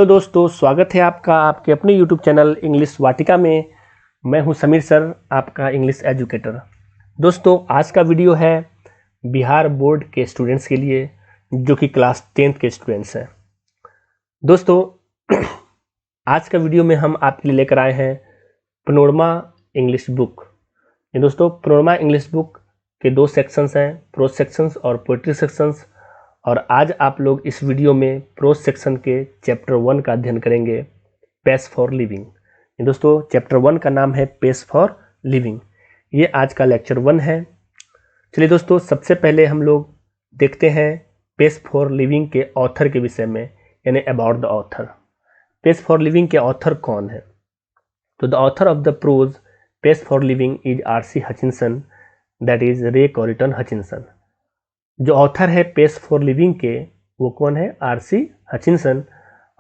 तो दोस्तों स्वागत है आपका आपके अपने YouTube चैनल इंग्लिश वाटिका में। मैं हूं समीर सर, आपका इंग्लिश एजुकेटर। दोस्तों आज का वीडियो है बिहार बोर्ड के स्टूडेंट्स के लिए जो कि क्लास 10th के स्टूडेंट्स हैं। दोस्तों आज का वीडियो में हम आपके लिए लेकर आए हैं पैनोरमा इंग्लिश बुक। ये दोस्तों पैनोरमा इंग्लिश बुक के दो सेक्शंस हैं, प्रोज सेक्शंस और पोएट्री सेक्शंस। और आज आप लोग इस वीडियो में प्रोज सेक्शन के चैप्टर 1 का अध्ययन करेंगे, पेस फॉर लिविंग। ये दोस्तों चैप्टर 1 का नाम है पेस फॉर लिविंग। ये आज का लेक्चर 1 है। चलिए दोस्तों सबसे पहले हम लोग देखते हैं पेस फॉर लिविंग के ऑथर के विषय में, यानी about the author. Pace for living के ऑथर कौन है? तो the author of the prose pace for living is R.C. Hutchinson, that is Ray Coryton Hutchinson. जो ऑथर है पेस फॉर लिविंग के वो कौन है? R.C. हचिंसन,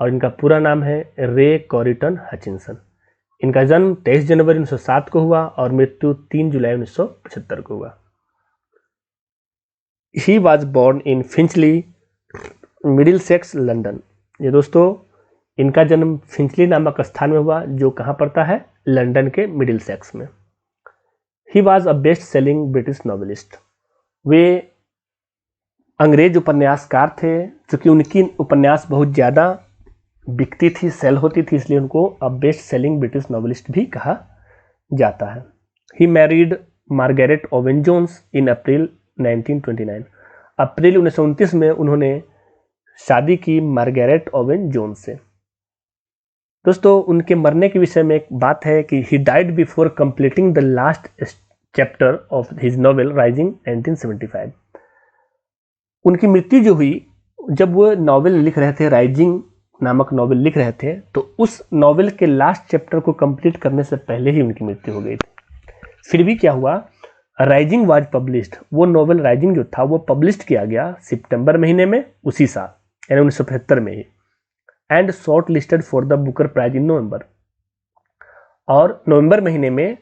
और इनका पूरा नाम है रे कॉरिटन हचिंसन। इनका जन्म 23 जनवरी 1907 को हुआ और मृत्यु 3 जुलाई 1975 को हुआ। He was born in Finchley, Middlesex, London. ये दोस्तों इनका जन्म फिंचली नामक स्थान में हुआ जो कहाँ पड़ता है? लंदन के मिडिलसेक्स में। He was a best selling British novelist. वे अंग्रेज उपन्यासकार थे। चूँकि उनकी उपन्यास बहुत ज़्यादा बिकती थी, सेल होती थी, इसलिए उनको अब बेस्ट सेलिंग ब्रिटिश नॉवेलिस्ट भी कहा जाता है। He married Margaret oven Jones इन अप्रैल 1929। अप्रैल 1929 में उन्होंने शादी की मार्गरेट ओवेन जोन्स से। दोस्तों उनके मरने के विषय में एक बात है कि he died before completing the last chapter of his novel rising 1975। उनकी मृत्यु जो हुई जब वो नॉवेल लिख रहे थे, राइजिंग नामक नॉवेल लिख रहे थे, तो उस नॉवेल के लास्ट चैप्टर को कंप्लीट करने से पहले ही उनकी मृत्यु हो गई थी। फिर भी क्या हुआ, राइजिंग वाज पब्लिश्ड। वो नॉवेल राइजिंग जो था वो पब्लिश किया गया सितंबर महीने में उसी साल, यानी 1975 में ही, and shortlisted for the Booker prize in November. और नवंबर महीने में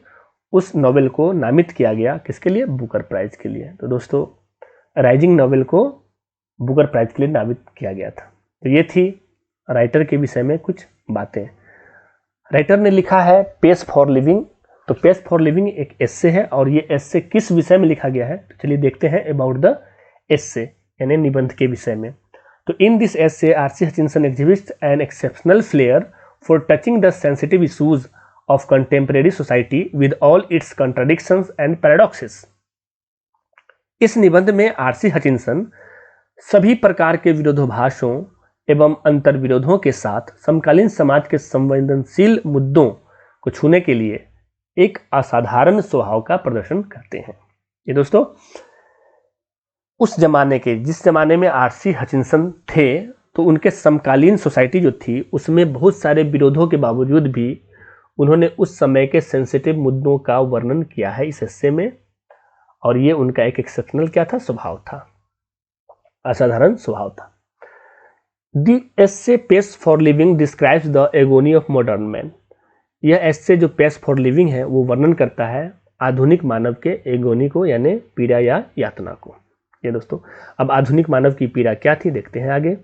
उस नॉवेल को नामित किया गया, किसके लिए? बुकर प्राइज के लिए। तो दोस्तों राइजिंग नॉवेल को बुकर प्राइज के लिए नामित किया गया था। तो ये थी राइटर के विषय में कुछ बातें। राइटर ने लिखा है पेस फॉर लिविंग। तो पेस फॉर लिविंग एक एस्से है, और ये एस्से किस विषय में लिखा गया है तो चलिए देखते हैं अबाउट द एस्से, यानी निबंध के विषय में। तो in this essay R.C. Hutchinson exhibits an exceptional flair for touching the sensitive issues of contemporary society with all its contradictions and paradoxes. इस निबंध में R.C. हचिंसन सभी प्रकार के विरोधाभासों एवं अंतर्विरोधों के साथ समकालीन समाज के संवेदनशील मुद्दों को छूने के लिए एक असाधारण स्वभाव का प्रदर्शन करते हैं। ये दोस्तों उस जमाने के, जिस जमाने में R.C. हचिंसन थे, तो उनके समकालीन सोसाइटी जो थी उसमें बहुत सारे विरोधों के बावजूद भी उन्होंने उस समय के सेंसिटिव मुद्दों का वर्णन किया है इस हिस्से में। और ये उनका एक एक्सेप्शनल क्या था? स्वभाव था, असाधारण स्वभाव था। The essay pace for living describes the agony of modern man. यह एस्से जो पेस फॉर लिविंग है वो वर्णन करता है आधुनिक मानव के एगोनी को, यानी पीड़ा या यातना को। ये दोस्तों अब आधुनिक मानव की पीड़ा क्या थी देखते हैं आगे।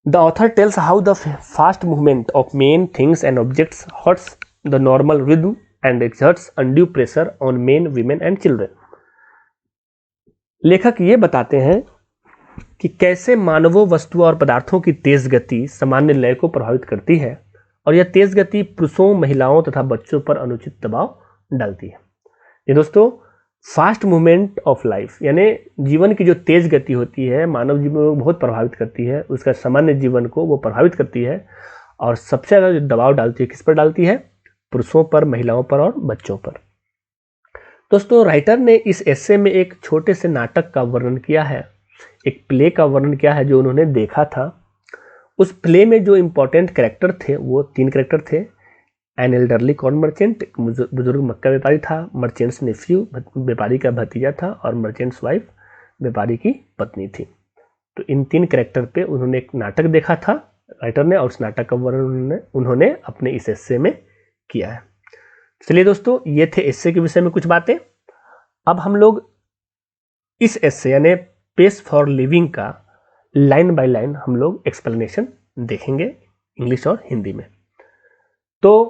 The author tales how the fast movement of main things and objects hertz the normal rhythm and exerts undue pressure on men, women and children. लेखक ये बताते हैं कि कैसे मानवों, वस्तुओं और पदार्थों की तेज गति सामान्य लय को प्रभावित करती है, और यह तेज गति पुरुषों, महिलाओं तथा बच्चों पर अनुचित दबाव डालती है। ये दोस्तों फास्ट मूवमेंट ऑफ लाइफ, यानी जीवन की जो तेज गति होती है मानव जीवन को बहुत प्रभावित करती है, उसका सामान्य जीवन को वो प्रभावित करती है, और सबसे ज़्यादा जो दबाव डालती है किस पर डालती है? पुरुषों पर, महिलाओं पर और बच्चों पर। दोस्तों राइटर ने इस एस्से में एक छोटे से नाटक का वर्णन किया है, एक प्ले का वर्णन किया है जो उन्होंने देखा था। उस प्ले में जो इम्पोर्टेंट कैरेक्टर थे वो 3 कैरेक्टर थे। एन एल्डरली कॉर्न मर्चेंट, बुजुर्ग मक्का व्यापारी था, मर्चेंट्स नेफ्यू, व्यापारी का भतीजा था, और मर्चेंट्स वाइफ, व्यापारी की पत्नी थी। तो इन 3 कैरेक्टर पे उन्होंने एक नाटक देखा था राइटर ने, और उस नाटक का वर्णन उन्होंने अपने इस एस्से में किया है। चलिए दोस्तों ये थे एस्से के विषय में कुछ बातें। अब हम लोग इस एस्से यानी पेस फॉर लिविंग का लाइन बाय लाइन हम लोग एक्सप्लेनेशन देखेंगे इंग्लिश और हिंदी में। तो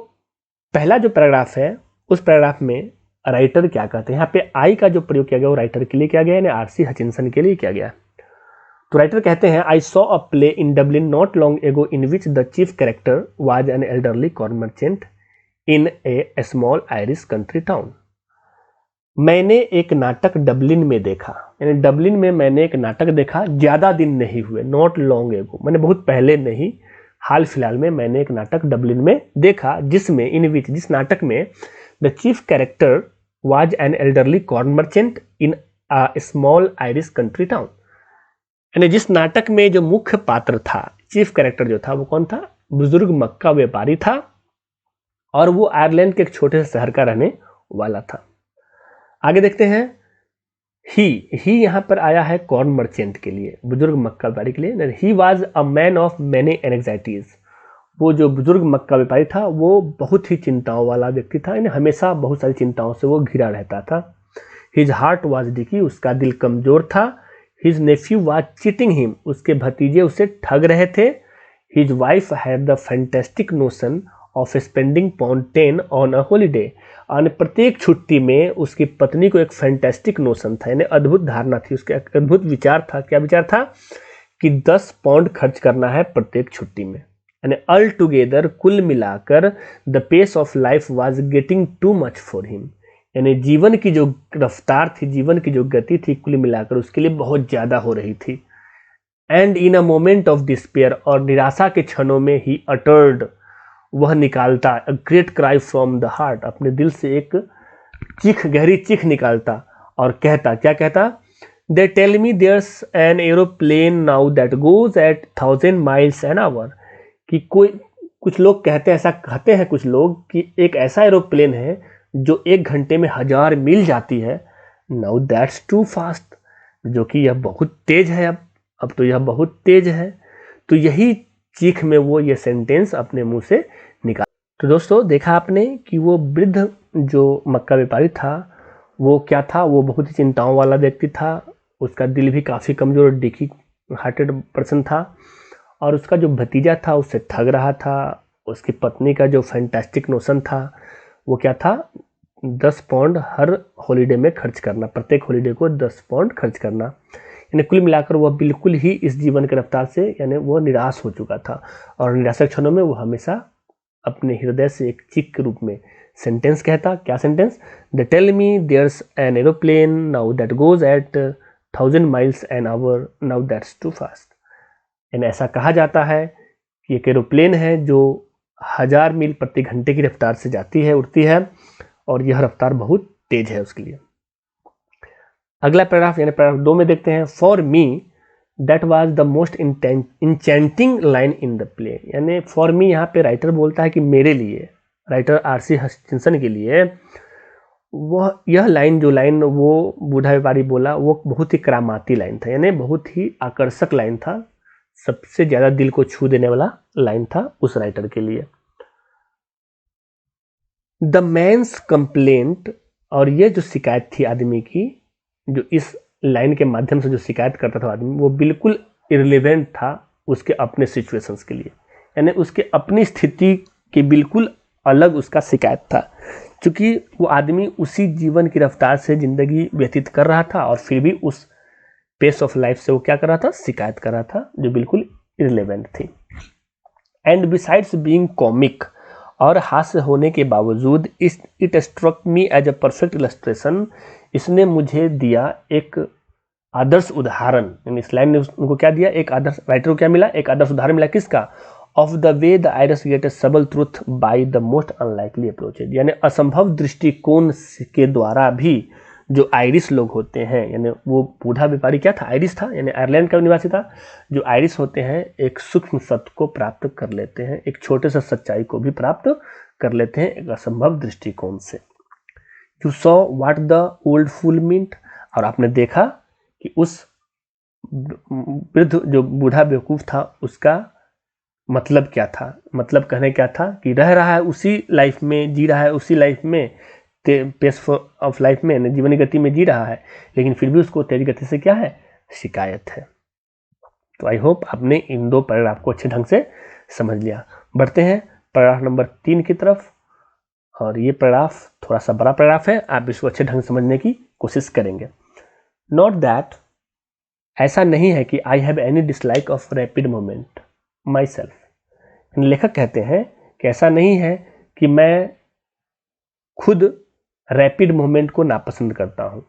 पहला जो पैराग्राफ है उस पैराग्राफ में राइटर क्या कहते हैं, यहाँ पे आई का जो प्रयोग किया गया वो राइटर के लिए किया गया है, आरसी हचिंसन के लिए किया गया। तो राइटर कहते हैं, I saw a play in Dublin not long ago in which the chief character was an elderly corn merchant in A small Irish country town. मैंने एक नाटक डबलिन में देखा, यानी डबलिन में मैंने एक नाटक देखा, ज़्यादा दिन नहीं हुए, नॉट लॉन्ग एगो, मैंने बहुत पहले नहीं, हाल फिलहाल में मैंने एक नाटक डबलिन में देखा जिसमें इन विच, जिस नाटक में the chief character was an elderly corn merchant in a small Irish country town. यानी जिस नाटक में जो मुख्य पात्र था, चीफ कैरेक्टर जो था वो कौन था, बुजुर्ग मक्का व्यापारी था और वो आयरलैंड के एक छोटे से शहर का रहने वाला था। आगे देखते हैं, ही यहाँ पर आया है कॉर्न मर्चेंट के लिए, बुजुर्ग मक्का व्यापारी के लिए। He was a man of many anxieties, वो जो बुजुर्ग मक्का व्यापारी था वो बहुत ही चिंताओं वाला व्यक्ति था, यानी हमेशा बहुत सारी चिंताओं से वो घिरा रहता था। हिज हार्ट वाज डिकी, उसका दिल कमजोर था। His Neiphiu was cheating him, उसके भतीजे उसे ठग रहे थे। His wife had the fantastic notion of spending £10 on a holiday, और प्रत्येक छुट्टी में उसकी पत्नी को एक फैंटेस्टिक नोशन था, यानी अद्भुत धारणा थी, उसका एक अद्भुत विचार था। क्या विचार था कि £10 खर्च करना है प्रत्येक छुट्टी में, यानी ऑल टुगेदर, कुल मिलाकर the pace of life was getting too much for him, यानी जीवन की जो रफ्तार थी, जीवन की जो गति थी, कुल मिलाकर उसके लिए बहुत ज़्यादा हो रही थी। And in a moment of despair, और निराशा के क्षणों में ही अटर्ड, वह निकालता, a great cry from the heart, अपने दिल से एक चीख, गहरी चीख निकालता और कहता, क्या कहता, they tell me there's an aeroplane now that goes at 1000 miles an hour, कि कोई, कुछ लोग कहते हैं, ऐसा कहते हैं कुछ लोग कि एक ऐसा एरोप्लेन है जो 1 घंटे में 1000 मील जाती है। नाउ दैट्स टू फास्ट, जो कि यह बहुत तेज है, अब तो यह बहुत तेज है। तो यही चीख में वो ये सेंटेंस अपने मुंह से निकाल। तो दोस्तों देखा आपने कि वो वृद्ध जो मक्का व्यापारी था वो क्या था, वो बहुत ही चिंताओं वाला व्यक्ति था, उसका दिल भी काफ़ी कमज़ोर, डिकी हार्टेड पर्सन था, और उसका जो भतीजा था उससे ठग रहा था। उसकी पत्नी का जो फैंटास्टिक नोशन था वो क्या था, £10 हर हॉलीडे में खर्च करना, प्रत्येक हॉलीडे को £10 खर्च करना, यानी कुल मिलाकर वह बिल्कुल ही इस जीवन की रफ्तार से, यानी वो निराश हो चुका था, और निराशा क्षणों में वो हमेशा अपने हृदय से एक चीख के रूप में सेंटेंस कहता। क्या sentence, they tell me there's an aeroplane now that goes at 1000 miles an hour, now that's too fast, यानी ऐसा कहा जाता है कि एक एरोप्लेन है जो 1000 मील प्रति घंटे की रफ्तार से जाती है, उड़ती है, और यह रफ्तार बहुत तेज है उसके लिए। अगला पैराग्राफ यानी पैराग्राफ 2 में देखते हैं, for me that was the most enchanting line in the play, यानी फॉर मी यहाँ पे राइटर बोलता है कि मेरे लिए, राइटर आरसी हचिंसन के लिए वह यह लाइन, जो लाइन वो बूढ़ा व्यापारी बोला, वो बहुत ही करामाती लाइन था, यानी बहुत ही आकर्षक लाइन था, सबसे ज़्यादा दिल को छू देने वाला लाइन था उस राइटर के लिए। द मैन्स कंप्लेंट, और ये जो शिकायत थी आदमी की, जो इस लाइन के माध्यम से जो शिकायत करता था आदमी, वो बिल्कुल इररिलेवेंट था उसके अपने सिचुएशंस के लिए, यानी उसके अपनी स्थिति के बिल्कुल अलग उसका शिकायत था, क्योंकि वो आदमी उसी जीवन की रफ्तार से ज़िंदगी व्यतीत कर रहा था और फिर भी उस पेस ऑफ लाइफ से वो क्या कर रहा था, शिकायत कर रहा था, जो बिल्कुल इररिलेवेंट थी। एंड बिसाइड्स बीइंग कॉमिक, और हास्य होने के बावजूद it struck me as a perfect illustration, इसने मुझे दिया एक आदर्श उदाहरण, यानी इस लाइन ने उनको क्या दिया, एक आदर्श, राइटर को क्या मिला, एक आदर्श उदाहरण मिला, किसका, of the way the Irish get a subtle truth by the most unlikely approaches, यानी असंभव दृष्टिकोण के द्वारा भी जो आयरिश लोग होते हैं, यानी वो बूढ़ा व्यापारी क्या था, आयरिश था, यानी आयरलैंड का निवासी था, जो आयरिश होते हैं एक सूक्ष्म सत्य को प्राप्त कर लेते हैं, एक छोटे से सच्चाई को भी प्राप्त कर लेते हैं एक असंभव दृष्टिकोण से। You saw what the old fool meant, और आपने देखा कि उस वृद्ध जो बूढ़ा बेवकूफ़ था उसका मतलब क्या था, मतलब कहने क्या था कि रह रहा है उसी लाइफ में, जी रहा है उसी लाइफ में, पेस ऑफ लाइफ में, जीवनी गति में जी रहा है, लेकिन फिर भी उसको तेज गति से क्या है, शिकायत है। तो आई होप आपने इन 2 पैराग्राफ को अच्छे ढंग से समझ लिया। बढ़ते हैं पैराग्राफ नंबर 3 की तरफ, और ये पैराग्राफ थोड़ा सा बड़ा पैराग्राफ है, आप इसको अच्छे ढंग से समझने की कोशिश करेंगे। नोट दैट, ऐसा नहीं है कि I have any dislike of rapid movement my self. लेखक कहते हैं कि ऐसा नहीं है कि मैं खुद रैपिड मूवमेंट को नापसंद करता हूँ,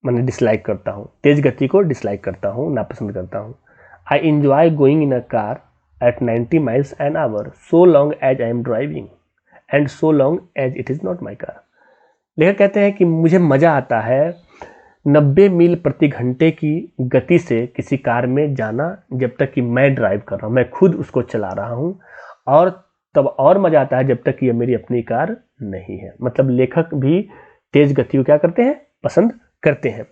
मैंने डिसलाइक करता हूँ, तेज गति को डिसलाइक करता हूँ, नापसंद करता हूँ। I enjoy going in a car eight 90 miles an hour so long as I am driving and so long as it is not my car। लेखक कहते हैं कि मुझे मज़ा आता है 90 मील प्रति घंटे की गति से किसी कार में जाना जब तक कि मैं ड्राइव कर रहा हूँ, मैं खुद उसको चला रहा हूँ, और तब और मज़ा आता है जब तक कि ये मेरी अपनी कार नहीं है। मतलब लेखक भी तेज गति को क्या करते हैं, पसंद करते हैं।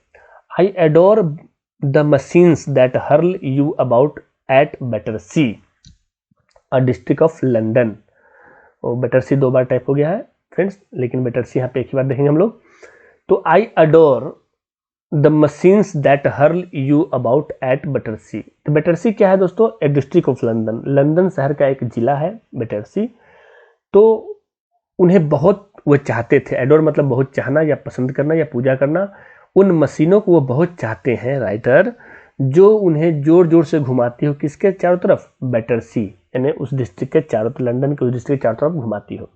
I adore the machines that hurl you about at Battersea, a district of London. और बैटरसी 2 बार टाइप हो गया है फ्रेंड्स, लेकिन बैटरसी यहाँ पे एक ही बार देखेंगे हम लोग। तो I adore the machines that hurl you about at Battersea. तो बैटरसी क्या है दोस्तों, a district of London, London शहर का एक जिला है बैटरसी। तो उन्हें बहुत वो चाहते थे, एडोर मतलब बहुत चाहना या पसंद करना या पूजा करना, उन मशीनों को वो बहुत चाहते हैं राइटर, जो उन्हें जोर जोर से घुमाती हो किसके चारों तरफ, बैटरसी, यानी उस डिस्ट्रिक्ट के चारों तरफ, लंदन के उस डिस्ट्रिक्ट के चारों तरफ घुमाती हो।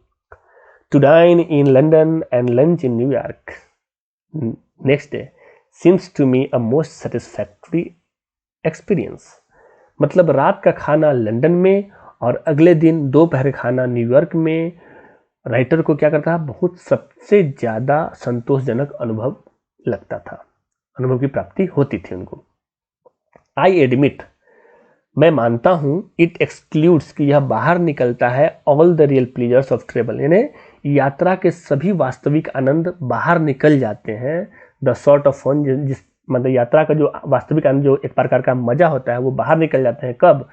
To dine in London and lunch in New York next day seems to me a most satisfactory experience. मतलब रात का खाना लंदन में और अगले दिन दोपहर खाना न्यूयॉर्क में राइटर को क्या करता है, बहुत सबसे ज़्यादा संतोषजनक अनुभव लगता था, अनुभव की प्राप्ति होती थी उनको। आई एडमिट, मैं मानता हूँ, इट एक्सक्लूड्स कि यह बाहर निकलता है all the real pleasures of travel, यानी यात्रा के सभी वास्तविक आनंद बाहर निकल जाते हैं। द सॉर्ट ऑफ फन, जिस मतलब यात्रा का जो वास्तविक आनंद, जो एक प्रकार का मजा होता है, वो बाहर निकल जाते हैं। कब,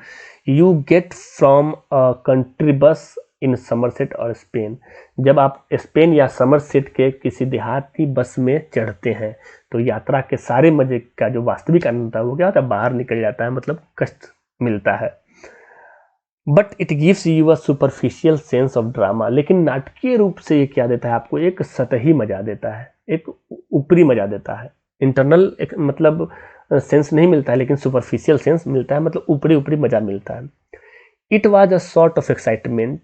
you get from a country बस इन समरसेट और स्पेन, जब आप स्पेन या समरसेट के किसी देहाती बस में चढ़ते हैं तो यात्रा के सारे मजे का जो वास्तविक आनंद था वो क्या होता है, बाहर निकल जाता है, मतलब कष्ट मिलता है। But it gives you a superficial sense of drama, लेकिन नाटकीय रूप से ये क्या देता है आपको, एक सतही मजा देता है, एक ऊपरी मजा देता है। इंटरनल एक मतलब सेंस नहीं मिलता है, लेकिन सुपरफिशियल सेंस मिलता है, मतलब ऊपरी ऊपरी मजा मिलता है। It was a sort of excitement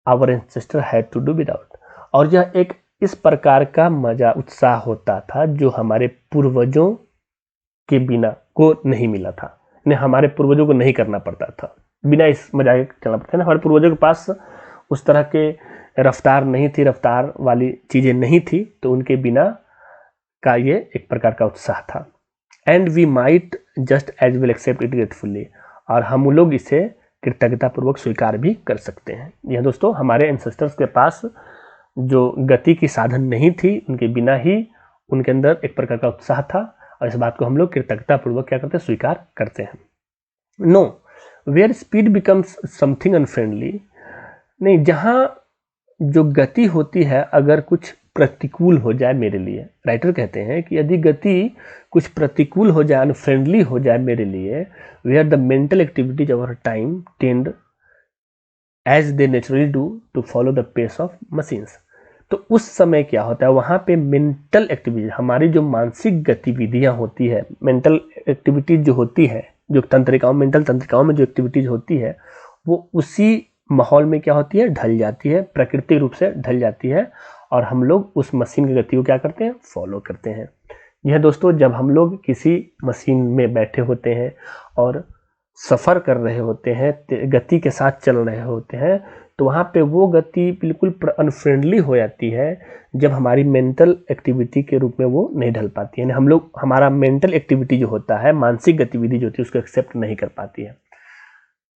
our ancestor had to do without, और यह एक इस प्रकार का मजा उत्साह होता था जो हमारे पूर्वजों के बिना को नहीं मिला था, ने हमारे पूर्वजों को नहीं करना पड़ता था, बिना इस मजा के चलना पड़ता था। हमारे पूर्वजों के पास उस तरह के रफ्तार नहीं थी, रफ्तार वाली चीज़ें नहीं थी, तो उनके बिना का ये एक प्रकार का उत्साह था। And we might just as well accept it gratefully, और हम लोग इसे कृतज्ञतापूर्वक स्वीकार भी कर सकते हैं। यह दोस्तों हमारे एंसेस्टर्स के पास जो गति की साधन नहीं थी, उनके बिना ही उनके अंदर एक प्रकार का उत्साह था, और इस बात को हम लोग कृतज्ञतापूर्वक क्या करते हैं, स्वीकार करते हैं। No where speed becomes something unfriendly, नहीं, जहाँ जो गति होती है अगर कुछ प्रतिकूल हो जाए मेरे लिए, राइटर कहते हैं कि यदि गति कुछ प्रतिकूल हो जाए, अनफ्रेंडली हो जाए मेरे लिए, where the mental activities over time tend as they naturally do to follow the pace of machines, तो उस समय क्या होता है, वहाँ पे मेंटल एक्टिविटी, हमारी जो मानसिक गतिविधियाँ होती है, मेंटल एक्टिविटीज जो होती है, जो तंत्रिकाओं, मेंटल तंत्रिकाओं में जो एक्टिविटीज होती है, वो उसी माहौल में क्या होती है, ढल जाती है, प्राकृतिक रूप से ढल जाती है, और हम लोग उस मशीन की गति को क्या करते हैं, फॉलो करते हैं। यह दोस्तों जब हम लोग किसी मशीन में बैठे होते हैं और सफ़र कर रहे होते हैं, गति के साथ चल रहे होते हैं, तो वहाँ पे वो गति बिल्कुल अनफ्रेंडली हो जाती है जब हमारी मेंटल एक्टिविटी के रूप में वो नहीं ढल पाती है, यानी हम लोग, हमारा मेंटल एक्टिविटी जो होता है, मानसिक गतिविधि जो होती है, उसको एक्सेप्ट नहीं कर पाती है।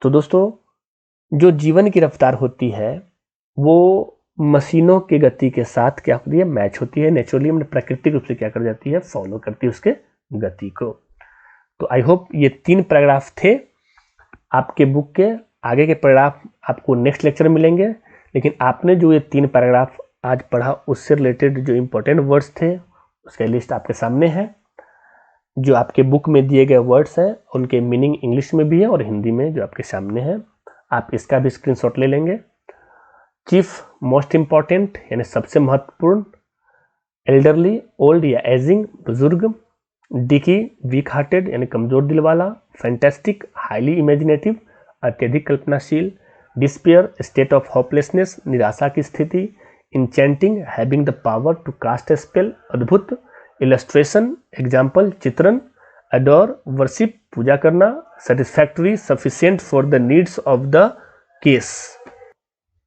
तो दोस्तों जो जीवन की रफ्तार होती है वो मशीनों की गति के साथ क्या होती है, मैच होती है, नेचुरली मतलब प्राकृतिक रूप से क्या कर जाती है, फॉलो करती है उसके गति को। तो आई होप ये 3 पैराग्राफ थे आपके बुक के। आगे के पैराग्राफ आपको नेक्स्ट लेक्चर में मिलेंगे, लेकिन आपने जो ये 3 पैराग्राफ आज पढ़ा उससे रिलेटेड जो इम्पोर्टेंट वर्ड्स थे उसका लिस्ट आपके सामने है। जो आपके बुक में दिए गए वर्ड्स हैं उनके मीनिंग इंग्लिश में भी है और हिंदी में जो आपके सामने है, आप इसका भी स्क्रीनशॉट ले लेंगे। चीफ मोस्ट इम्पॉर्टेंट यानी सबसे महत्वपूर्ण, एल्डरली ओल्ड या एजिंग बुजुर्ग, डिकी वीक हार्टेड यानी कमजोर दिल वाला, फैंटेस्टिक हाईली इमेजिनेटिव अत्यधिक कल्पनाशील, डिस्पेयर स्टेट ऑफ होपलेसनेस निराशा की स्थिति, enchanting having the power to cast a spell अद्भुत, इलस्ट्रेशन एग्जाम्पल चित्रण, अडोर वर्शिप पूजा करना, satisfactory sufficient for the needs of the case,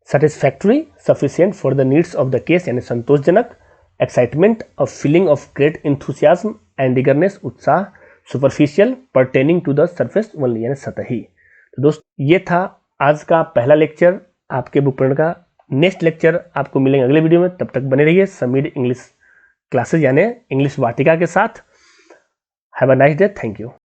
satisfactory sufficient for the needs of the case यानी संतोषजनक, excitement of feeling of great enthusiasm and eagerness उत्साह, superficial pertaining to the surface only यानी सतही। तो दोस्तों ये था आज का पहला लेक्चर आपके बुक पढ़ने का। नेक्स्ट लेक्चर आपको मिलेंगे अगले वीडियो में, तब तक बने रहिए समीर इंग्लिश क्लासेज यानी इंग्लिश वाटिका के साथ। Have a nice day, thank you.